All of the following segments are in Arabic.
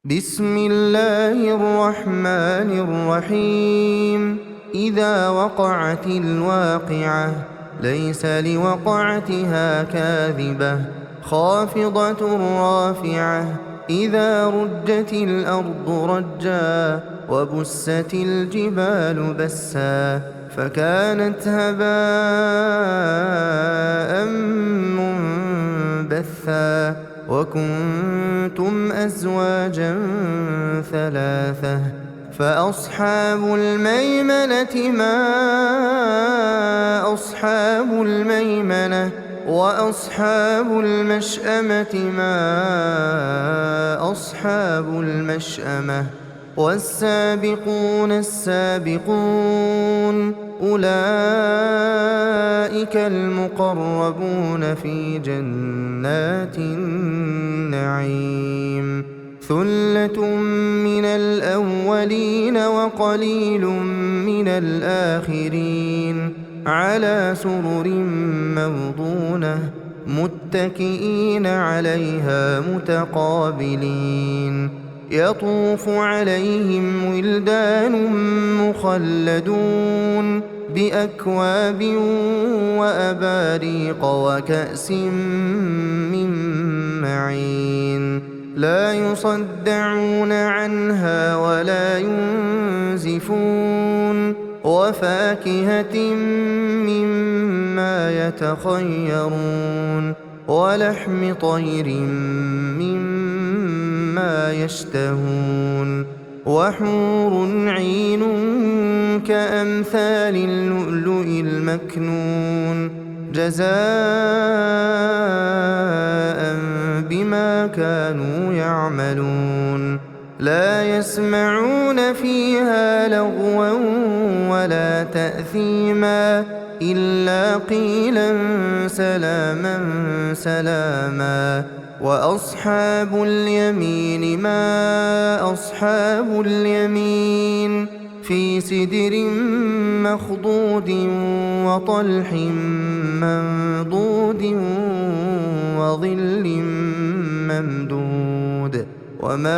بسم الله الرحمن الرحيم. إذا وقعت الواقعة ليس لوقعتها كاذبة خافضة رافعة. إذا رجت الأرض رجا وبست الجبال بسا فكانت هباء منبثا وكنتم أزواجا ثلاثة فأصحاب الميمنة ما أصحاب الميمنة وأصحاب المشأمة ما أصحاب المشأمة والسابقون السابقون أولئك المقربون في جنات النعيم. ثلة من الأولين وقليل من الآخرين على سرر موضونة متكئين عليها متقابلين. يطوف عليهم ولدان مخلدون بأكواب وأباريق وكأس من معين لا يصدعون عنها ولا ينزفون وفاكهة مما يتخيرون ولحم طير مما يشتهون وحور عين كأمثال اللؤلؤ المكنون جزاء بما كانوا يعملون. لا يسمعون فيها لغوا ولا تأثيما إلا قيلا سلاما سلاما. وأصحاب اليمين ما أصحاب اليمين في سدر مخضود وطلح منضود وظل ممدود وماء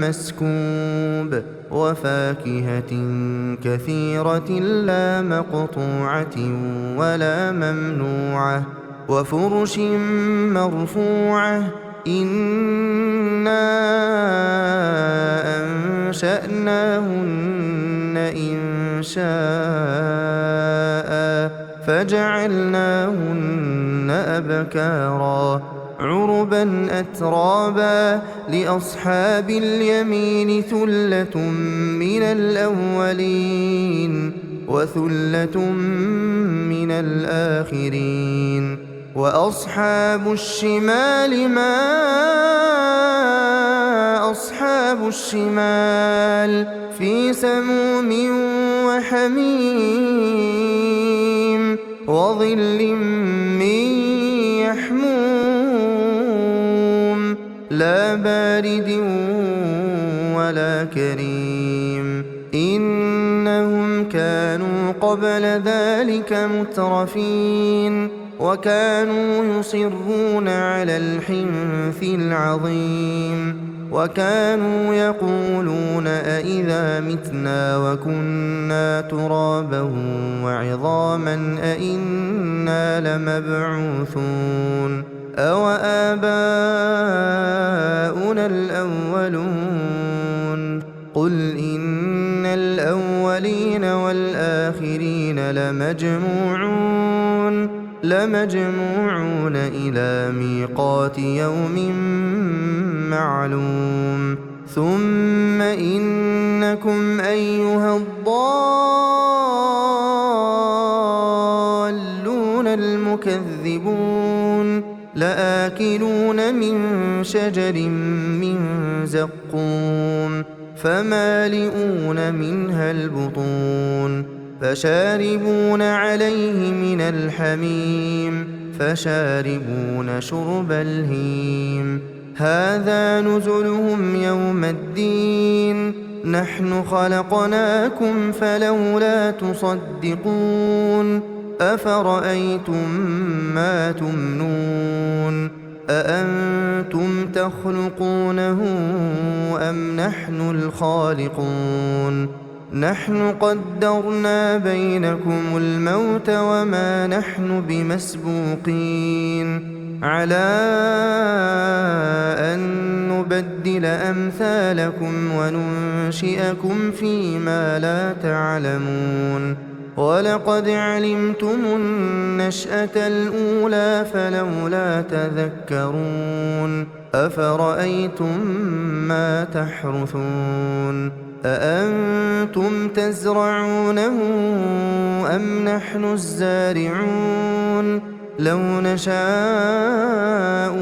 مسكوب وفاكهة كثيرة لا مقطوعة ولا ممنوعة وفرش مرفوعة. إنا أنشأناهن إنشاء فجعلناهن أبكارا عربا أترابا. لأصحاب اليمين ثلة من الأولين وثلة من الآخرين. وأصحاب الشمال ما أصحاب الشمال في سموم وحميم وظل من يحموم لا بارد ولا كريم. إنهم كانوا قبل ذلك مترفين وكانوا يصرون على الحنث العظيم وكانوا يقولون أئذا متنا وكنا ترابا وعظاما أئنا لمبعوثون أو آباؤنا الأولون. قل إن الأولين والآخرين لمجموعون إلى ميقات يوم معلوم. ثم إنكم أيها الضالون المكذبون لآكلون من شجر من زقوم فمالئون منها البطون فشاربون عليه من الحميم فشاربون شرب الهيم. هذا نزلهم يوم الدين نحن خلقناكم فلولا تصدقون. أفرأيتم ما تمنون أأنتم تخلقونه أم نحن الخالقون نحن قدرنا بينكم الموت وما نحن بمسبوقين على أن نبدل أمثالكم وننشئكم فيما لا تعلمون ولقد علمتم النشأة الأولى فلولا تذكرون أفرأيتم ما تحرثون أأنتم تزرعونه أم نحن الزارعون لو نشاء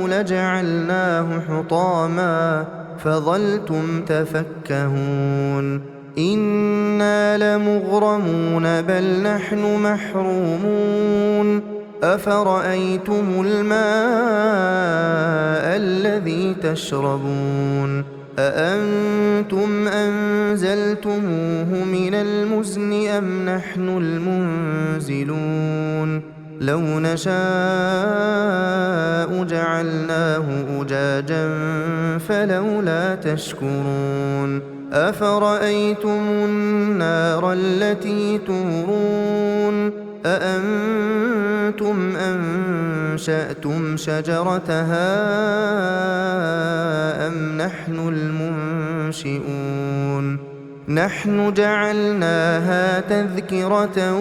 لجعلناه حطاما فظلتم تفكهون إنا لمغرمون بل نحن محرومون أفرأيتم الماء الذي تشربون أأنتم أنزلتموه من المزن أم نحن المنزلون لو نشاء جعلناه أجاجا فلولا تشكرون أفرأيتم النار التي تورون أأنتم أنشأتم شجرتها أم نحن المنشئون نحن جعلناها تذكرة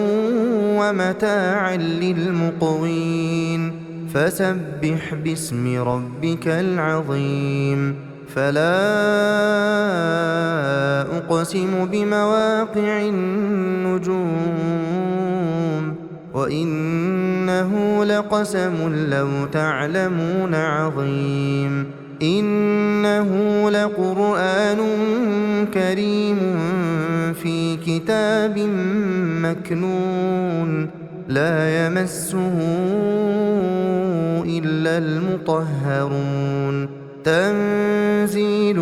ومتاعا للمقوين فسبح باسم ربك العظيم فلا أقسم بمواقع النجوم وإنه لقسم لو تعلمون عظيم إنه لقرآن كريم في كتاب مكنون لا يمسه إلا المطهرون تنزيل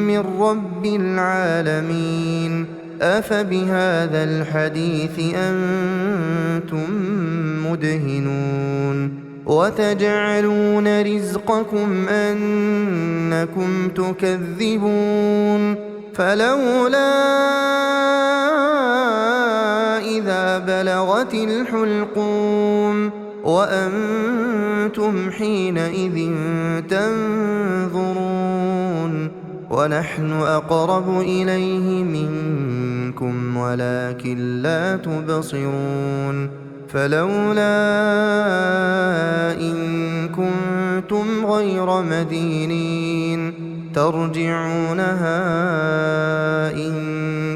من رب العالمين أفبهذا الحديث أنتم مدهنون وتجعلون رزقكم أنكم تكذبون فلولا إذا بلغت الحلقوم وأنتم حينئذ تنظرون ونحن أقرب إليه منكم ولكن لا تبصرون فلولا إن كنتم غير مدينين ترجعونها إن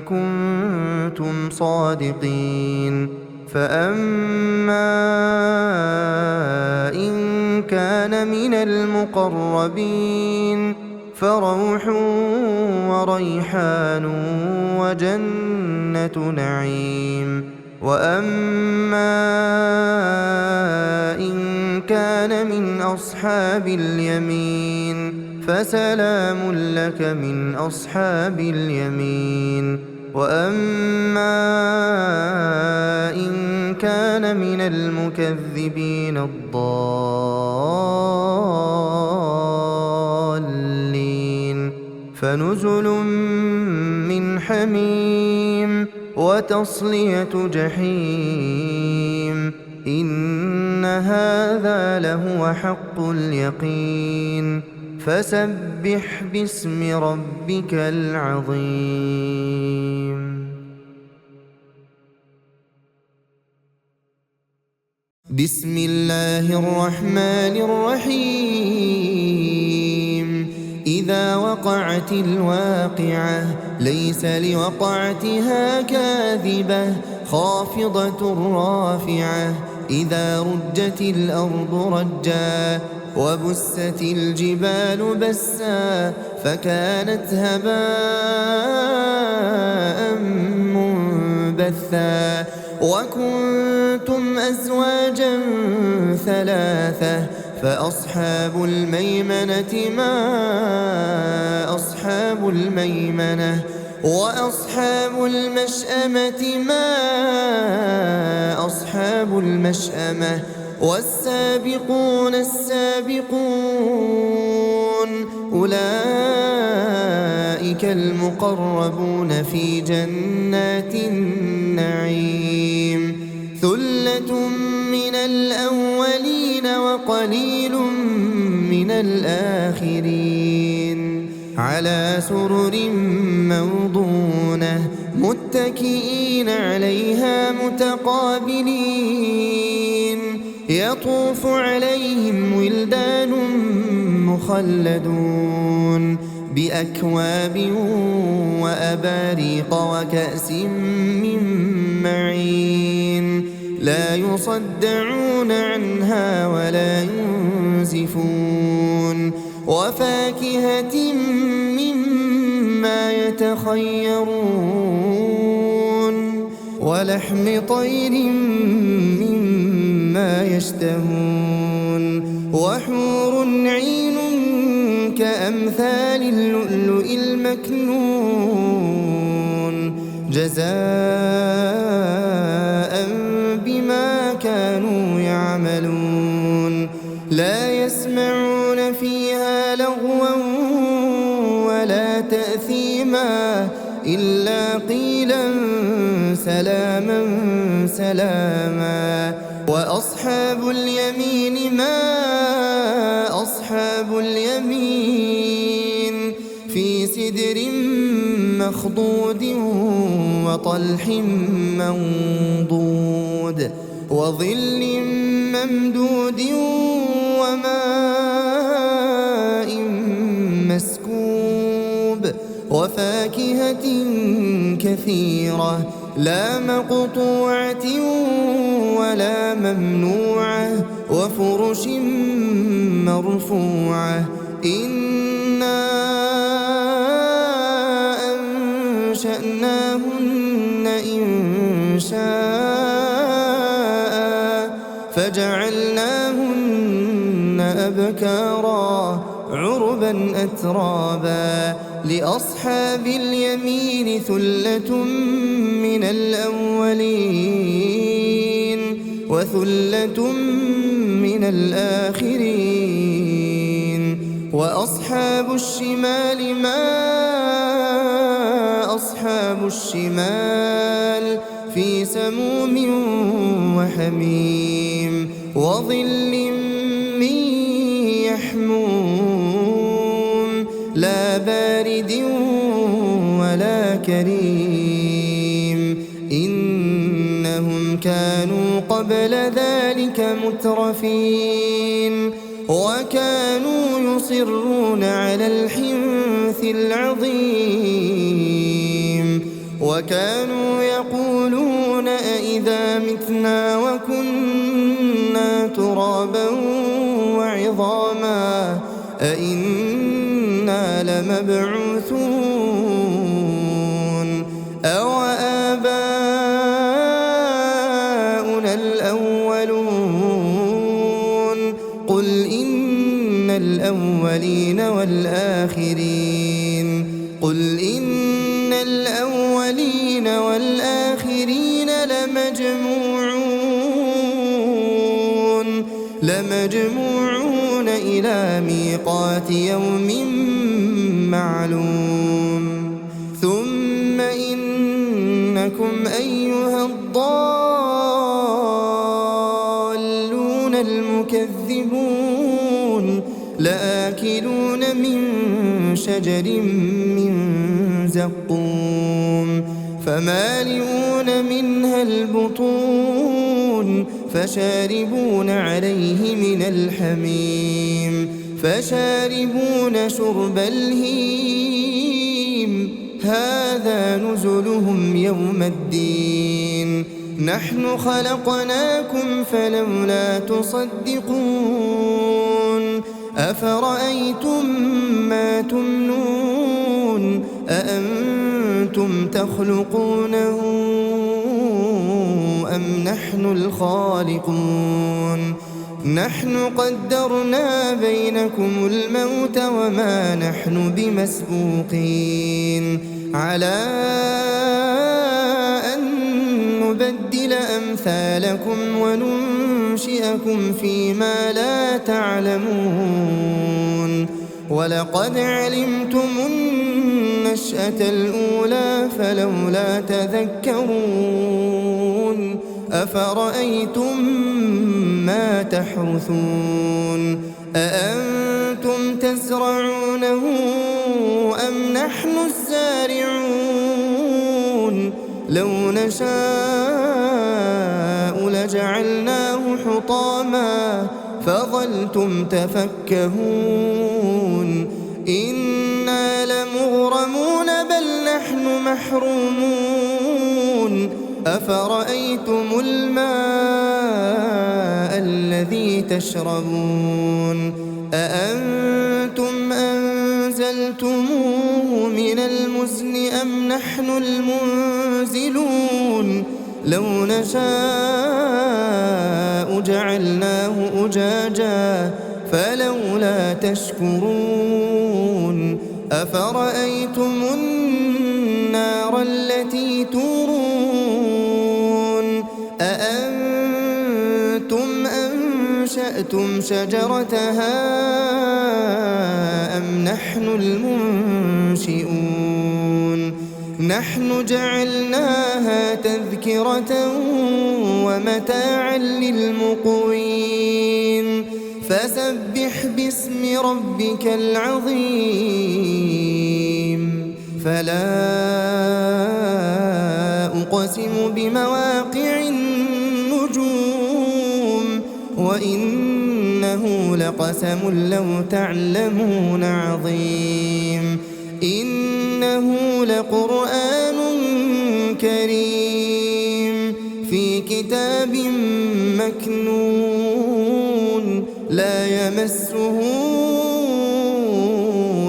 كنتم صادقين فأما إن كان من المقربين فروح وريحان وجنة نعيم وأما إن كان من أصحاب اليمين فسلام لك من أصحاب اليمين وأما إن كان من المكذبين الضالين فنزل من حميم وتصلية جحيم إن هذا لهو حق اليقين فسبح باسم ربك العظيم بسم الله الرحمن الرحيم إذا وقعت الواقعة ليس لوقعتها كاذبة خافضة رافعة إذا رجت الأرض رجا وبست الجبال بسا فكانت هباء منبثا وكنتم أزواجا ثلاثة فأصحاب الميمنة ما أصحاب الميمنة وأصحاب المشأمة ما أصحاب المشأمة والسابقون السابقون أولئك المقربون في جنات النعيم ثلة من الأولين وقليل من الآخرين على سرر موضونة متكئين عليها متقابلين يطوف عليهم ولدان مخلدون بأكواب وأباريق وكأس من معين لا يصدعون عنها ولا ينزفون وفاكهة مما يتخيرون ولحم طير مما يشتهون وحور عين كأمثال اللؤلؤ المكنون جزاء بما كانوا يعملون لا يسمعون فيها لغوا ولا تأثيما إلا قيلا سلاما سلاما وأصحاب اليمين ما أصحاب اليمين في سدر مخضود وطلح منضود وظل ممدود وماء مسكوب وفاكهة كثيرة لا مقطوعة ولا ممنوعة وفرش مرفوعة إنا أنشأناهن إنشاء فجعلناهن أبكارا عربا أترابا لأصحاب اليمين ثلة من الأولين وثلة من الآخرين وأصحاب الشمال ما أصحاب الشمال في سموم وحميم وظل من يحموم لا بارد ولا كريم إنهم كانوا قبل ذلك مترفين وكانوا يصرون على الحنث العظيم وكانوا يقولون أئذا متنا وكنا ترابا وعظاما أئنا لمبعوثون أو آباؤنا الأولون قل إن الأولين والآخرين قل إن الأولين والآخرين لمجموعون إلى ميقات يوم معلوم ثم إنكم أيها الضالون المكذبون لآكلون من شجر من زقوم فمالئون منها البطون فشاربون عليه من الحميم فشاربون شرب الهيم هذا نزلهم يوم الدين نحن خلقناكم فلولا تصدقون أفرأيتم ما تمنون أأنتم تخلقونه أم نحن الخالقون نحن قدرنا بينكم الموت وما نحن بمسبوقين على أن نبدل أمثالكم وننشئكم فيما لا تعلمون ولقد علمتم النشأة الأولى فلولا تذكرون أفرأيتم ما تحرثون أأنتم تزرعونه أم نحن الزارعون لو نشاء لجعلناه حطاما فظلتم تفكهون إنا لمغرمون بل نحن محرومون أفرأيتم الماء الذي تشربون أأنتم أنزلتموه من المزن أم نحن المنزلون لو نشاء جعلناه أجاجا فلولا تشكرون أفرأيتم النار التي تورون أأنتم أنشأتم شجرتها أم نحن المنشئون نحن جعلناها تذكرة ومتاعا للمقوين فسبح باسم ربك العظيم فلا أقسم بمواقع النجوم وإنه لقسم لو تعلمون عظيم إنه لقرآن كريم في كتاب مكنون لا يمسه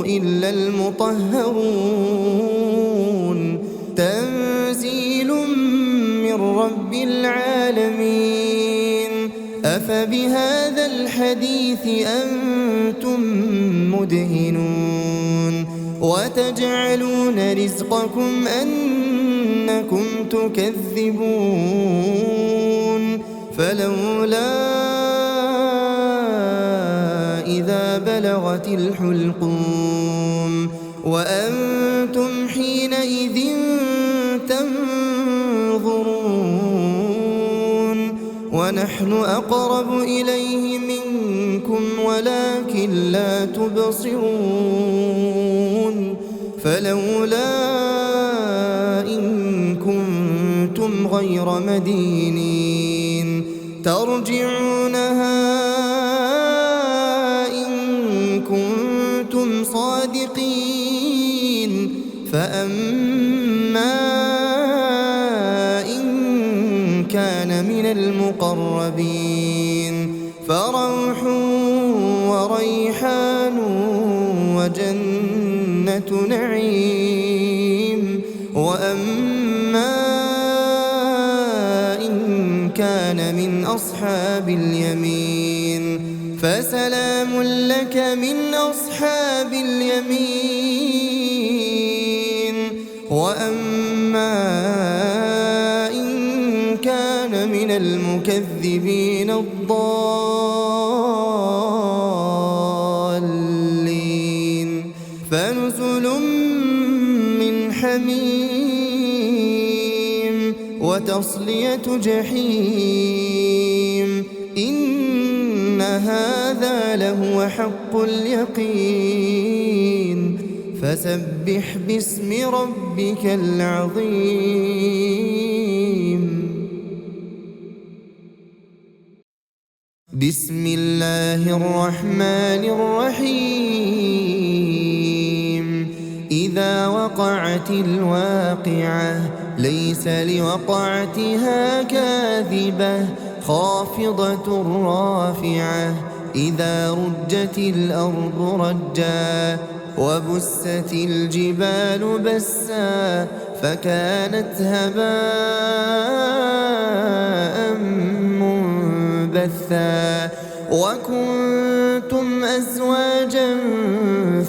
إلا المطهرون تنزيل من رب العالمين أفبهذا الحديث أنتم مدهنون وتجعلون رزقكم أنكم تكذبون فلولا إذا بلغت الحلقوم وأنتم حينئذ تنظرون ونحن أقرب إليه منكم ولكن لا تبصرون فلولا إن كنتم غير مدينين ترجعونها إن كنتم صادقين فأما إن كان من المقربين فروح وريحان وجنة نعيم وأما إن كان من أصحاب اليمين فسلام لك من أصحاب اليمين وأما إن كان من المكذبين الضالين فنزل من حميم وتصلية جحيم إن هذا لهو حق اليقين فسبح باسم ربك العظيم بسم الله الرحمن الرحيم إذا وقعت الواقعة ليس لوقعتها كاذبة خافضة رافعة إذا رجت الأرض رجا وبست الجبال بسا فكانت هباء منبثا وكنتم أزواجا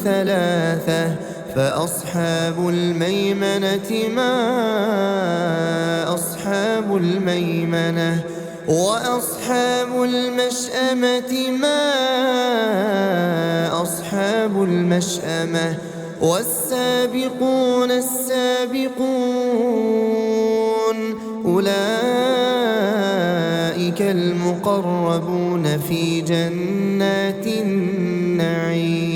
ثلاثة فأصحاب الميمنة ما أصحاب الميمنة وأصحاب المشأمة ما أصحاب المشأمة والسابقون السابقون أولئك المقربون في جنات النعيم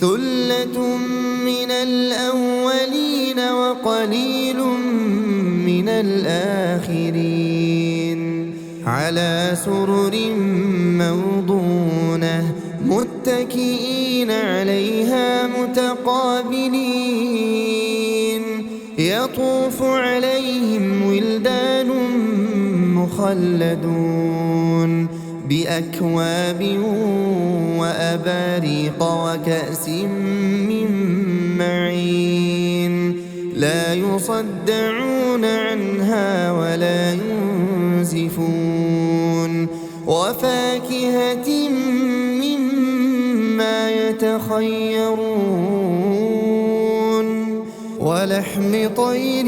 ثلة من الأولين وقليل من الآخرين على سرر موضونة متكئين عليها متقابلين يطوف عليهم ولدان مخلدون بأكواب وأباريق وكأس من معين لا يصدعون عنها ولا ينزفون وفاكهة مما يتخيرون ولحم طير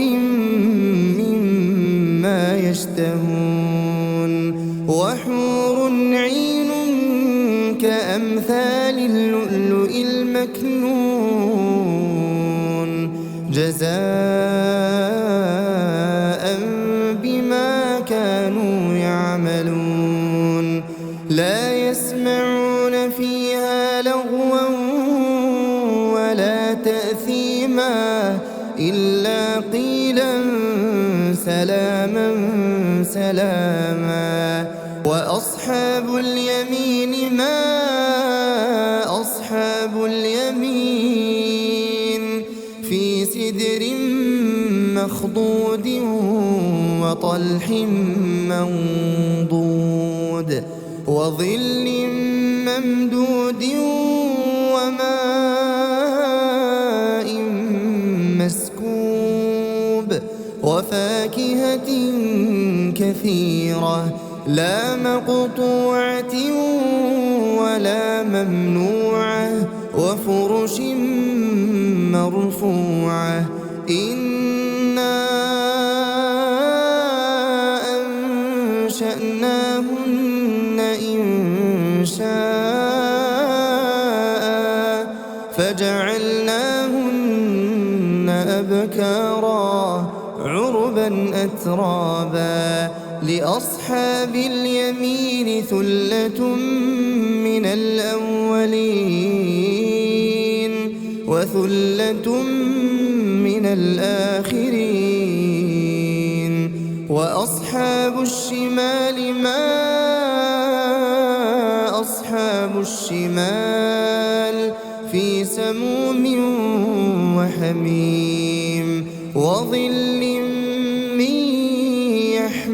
مما يشتهون وحور عين كأمثال اللؤلؤ المكنون جزاء بما كانوا يعملون لا يسمعون فيها لغوا ولا تأثيما إلا قيلا سلاما سلاما وأصحاب اليمين ما أصحاب اليمين في سدر مخضود وطلح منضود وظل ممدود وماء مسكوب وفاكهة كثيرة لا مقطوعة ولا ممنوعة وفرش مرفوعة إنا أنشأناهن إنشاء فجعلناهن أبكارا عربا أترابا لأصحاب اليمين ثلة من الأولين وثلة من الآخرين وأصحاب الشمال ما أصحاب الشمال في سموم وحميم وظل من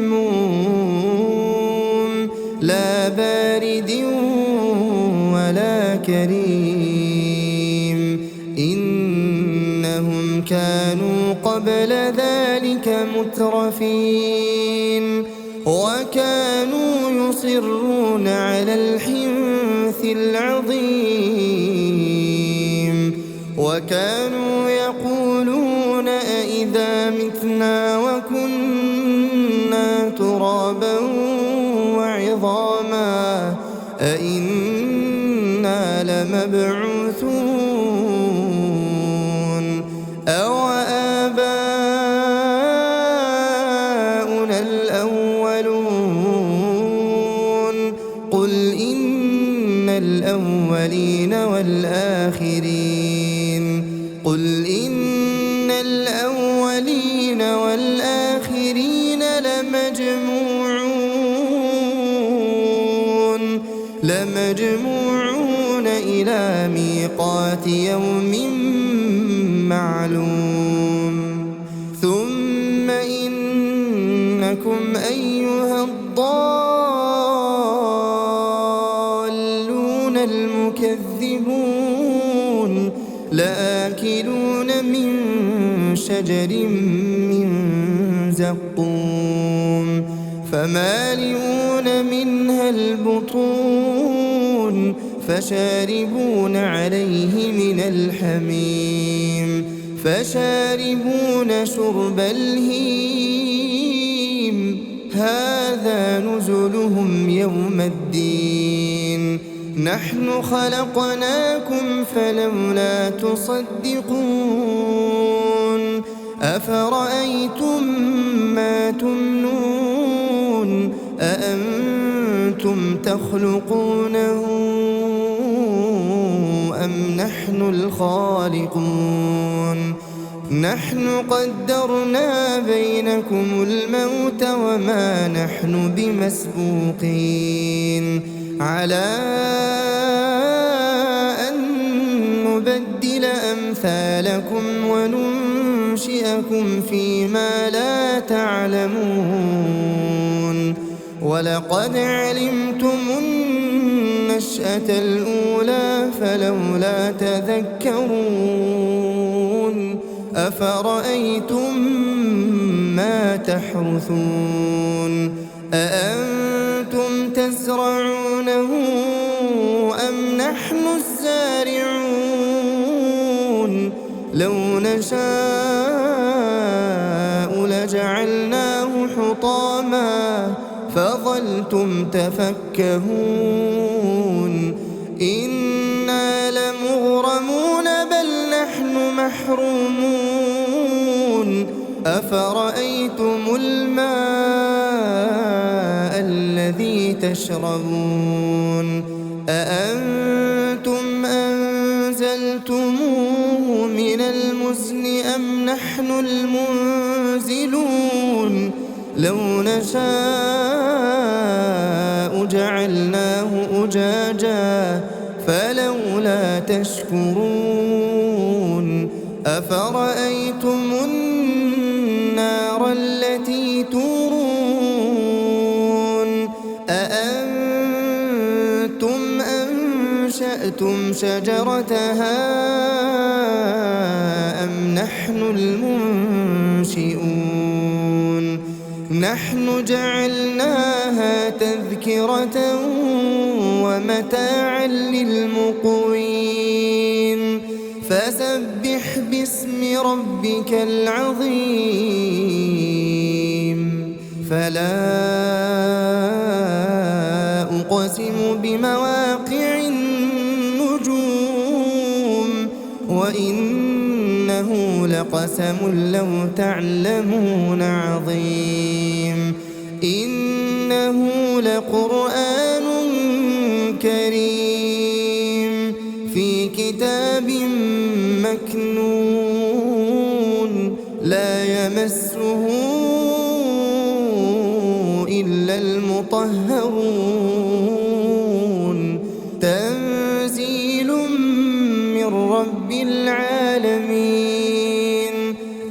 يحموم لا بارد ولا كريم إنهم كانوا قبل ذلك مترفين وكانوا يصرون على الحنث العظيم وكانوا يقولون أئذا متنا وكنا ترابا وعظاما أئنا لمبعوثون أو آباؤنا الأولون قل إن الأولين والآخرين قل إن الأولين والآخرين لمجموعون إلى ميقات يوم معلوم ثم إنكم أيها الضالون المكذبون لآكلون من شجر من زقوم فمالئون منها البطون فشاربون عليه من الحميم فشاربون شرب الهيم هذا نزلهم يوم الدين نحن خلقناكم فلولا تصدقون أفرأيتم ما تمنون أأنتم تخلقونه أم نحن الخالقون نحن قدرنا بينكم الموت وما نحن بمسبوقين على أن نبدل أمثالكم وننشئكم فيما لا تعلمون ولقد علمتم النشأة الأولى فلولا تذكرون أفرأيتم ما تحرثون أأنتم تزرعونه أم نحن الزارعون لو نشاء لجعلناه حطاما فظلتم تفكهون إنا لمغرمون بل نحن محرومون أفرأيتم الماء الذي تشربون أأنتم أنزلتموه من المزن أم نحن المنزلون لو نشاء جعلناه أجاجا فلولا تشكرون أفرأيتم النار التي تورون أأنتم أنشأتم شجرتها أم نحن المنشئون نحن جعلناها تذكرة ومتاعا للمقوين فسبح باسم ربك العظيم فلا أقسم بمواقع النجوم وإنه لقسم لو تعلمون عظيم إنه لقرآن كريم في كتاب مكنون لا يمسه إلا المطهرون تنزيل من رب العالمين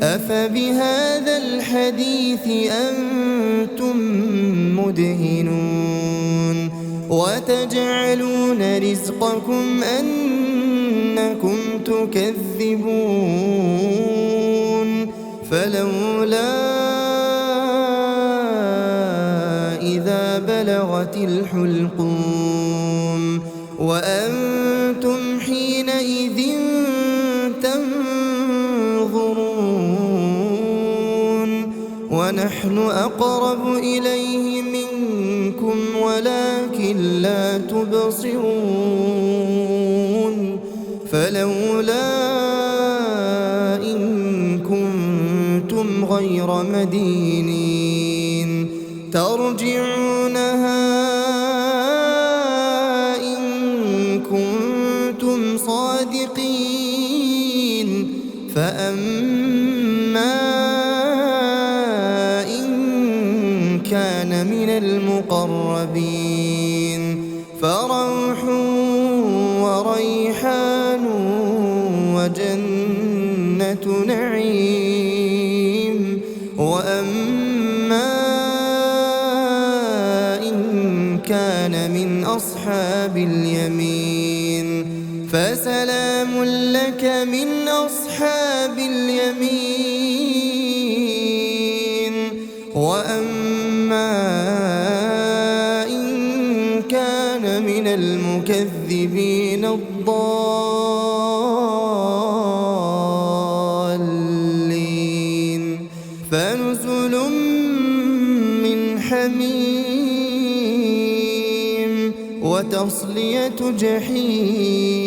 أفبهذا الحديث أنتم مدهنون وتجعلون رزقكم أنكم تكذبون فلولا إذا بلغت الحلقوم وأنتم حينئذ تنظرون ونحن أقرب إليه منكم ولكن لا تبصرون فلولا إن كنتم غير مدينين ترجعونها إن كنتم صادقين فأما إن كان من المقربين فروح وريحان وجنة نعيم وأما إن كان من أصحاب اليمين فسلام لك من أصحاب اليمين وأما إن كان من المكذبين الضالين فنزل من حميم وتصلية جحيم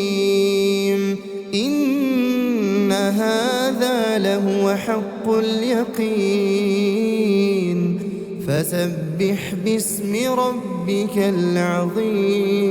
إن هذا لهو حق اليقين فسبح باسم ربك العظيم